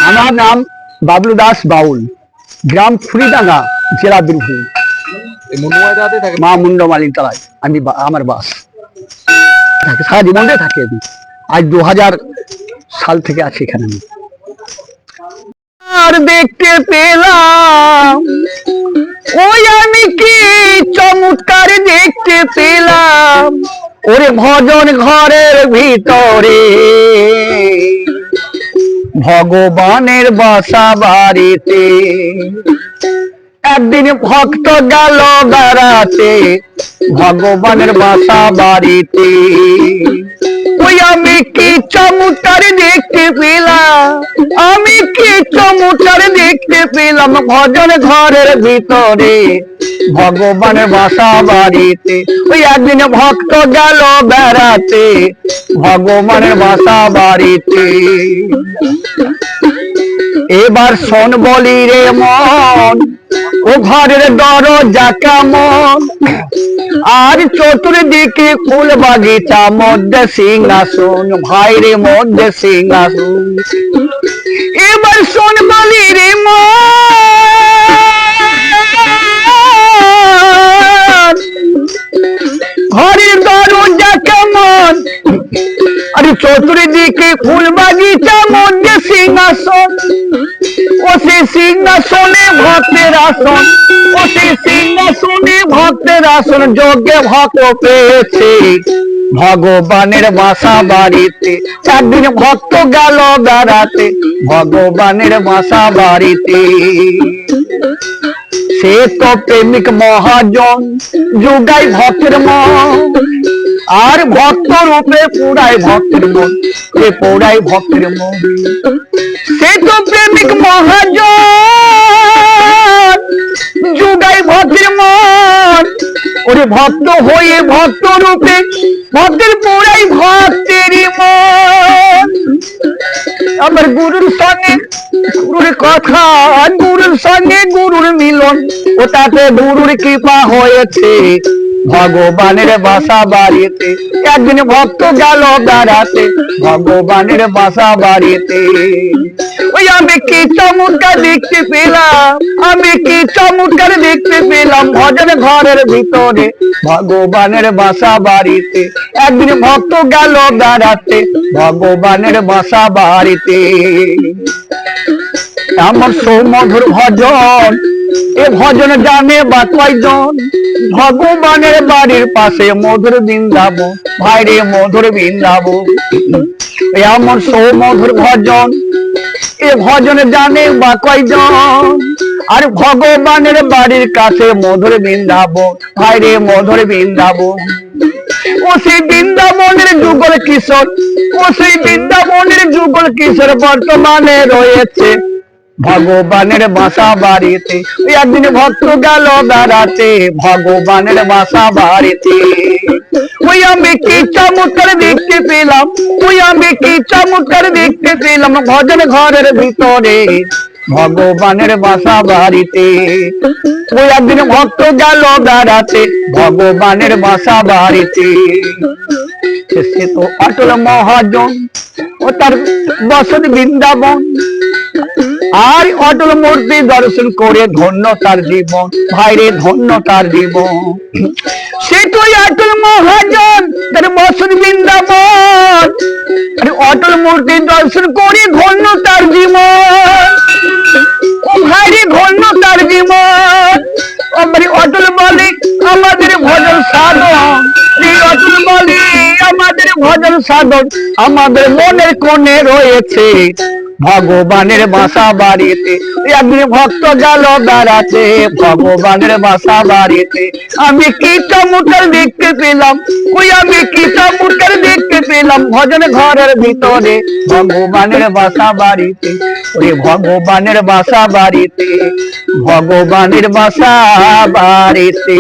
আমার নাম বাবলু দাস বাউল, গ্রাম খুড়িডাঙ্গা, জেলা বীরভূম। মা মুন্ডমালিন তলায় আমি আমার বাস থাকে, সারা জীবনটাই থাকি আমি। আজ 2000 সাল থেকে আছি এখানে আমি। আর দেখতে পেলাম ওই আমি কি চমৎকার দেখতে পেলাম, ওরে ভজন ঘরের ভিতরে ভগবানের বাসা বাড়িতে। একদিন ভক্ত গেল বেড়াতে ভগবানের বাসা বাড়িতে। ওই আমি কি চমৎকার দেখতে পেলাম, আমি কি চমৎকার দেখতে পেলাম, ভজন ঘরের ভিতরে ভগবানের বাসা বাড়িতে। ওই একদিন ভক্ত গেল বেড়াতে ভগবানের বাসা বাড়িতে। এবার শোন বলি রে মন, ও ঘরের দরজা কেমন, আর চতুর্দিকে ফুল বাগিচা, মধ্যে সিংহাসন, ভাইরে মধ্যে সিংহাসন। এবার শোন বলি রে মন, ঘরের দরজা কেমন, আরে চতুর্দিকে ফুল বাগিচা, মধ্যে সিংহাসন। ও সে সিংহাসনে ভক্তের আসন, ও সে সিংহাসনে ভক্তের আসন, যোগ্যে ভক্ত পেয়েছে ভগবানের বাসা বাড়িতে। একদিন ভক্ত গেল বেড়াতে ভগবানের বাসা বাড়িতে। সে তো প্রেমিক মহাজন, যোগাই ভক্তের মন, আর ভক্ত রূপে পুরাই ভক্তের মন, পুরাই ভক্তের মন। সে তো প্রেমিক মহাজন, যোগাই ভক্তের মন, ওরে ভক্ত হয়ে ভক্ত রূপে ভক্তের পুরাই ভক্তের মন। আমার গুরুর সঙ্গে গুরুর কথা, গুরুর সঙ্গে গুরুর মিলন, ও তাতে গুরুর কৃপা হয়েছে ভগবানের বাসা বাড়িতে। একদিন ভক্ত গেল বেড়াতে ভগবানের বাসা বাড়িতে। ওই আমি কি চমৎকার দেখতে পেলাম, আমি কি চমৎকার দেখতে পেলাম, ভজন ঘরের ভিতরে ভগবানের বাসা বাড়িতে। একদিন ভক্ত গেল বেড়াতে ভগবানের বাসা বাড়িতে। আমার সৌমধুর ভজন, এ ভজন জানে বা কয়জন, ভগবানের বাড়ির পাশে মধুর বৃন্দাবন, ভাইরে মধুর বৃন্দাবন। আমার সৌমধুর ভজন, এ ভজন জানে বা কয়জন, আর ভগবানের বাড়ির কাছে মধুর বৃন্দাবন, ভাইরে মধুর বৃন্দাবন। ও সেই বৃন্দাবনের যুগল কিশোর, ও সেই বৃন্দাবনের যুগল কিশোর বর্তমানে রয়েছে ভগবানের বাসা বাড়িতে। একদিন ভক্ত গেল বেড়াতে ভগবানের বাসা বাড়িতে। ওই আমি কি চমৎকার দেখতে পেলাম, ওই আমি কি চমৎকার দেখতে পেলাম, ভজন ঘরের ভিতরে ভগবানের বাসা বাড়িতে। ওই একদিন ভক্ত গেল বেড়াতে ভগবানের বাসা বাড়িতে। সে তো অটল মহাজন, ও তার বসত বৃন্দাবন, আর অটল মূর্তি দর্শন করে ধন্য তার জীবন, ভাইরে ধন্য তার জীবন। সে তো অটল মহাজন, তার বসত বৃন্দাবন, আর অটল মূর্তি দর্শন করে ধন্য তার জীবন, ও ভাইরে ধন্য তার জীবন। অটল বলে আমাদের ভজন সাধন, অটল বলে আমাদের ভজন সাধন, আমাদের মনের কোণে রয়েছে ভগবানের বাসা বাড়িতে। একদিন ভক্ত গেল বেড়াতে ভগবানের বাসা বাড়িতে। আমি কি চমৎকার দেখতে পেলাম, ওই আমি কি চমৎকার দেখতে পেলাম, ভজন ঘরের ভিতরে ভগবানের বাসা বাড়িতে। ওরে ভগবানের বাসা বাড়িতে, ভগবানের বাসা বাড়িতে।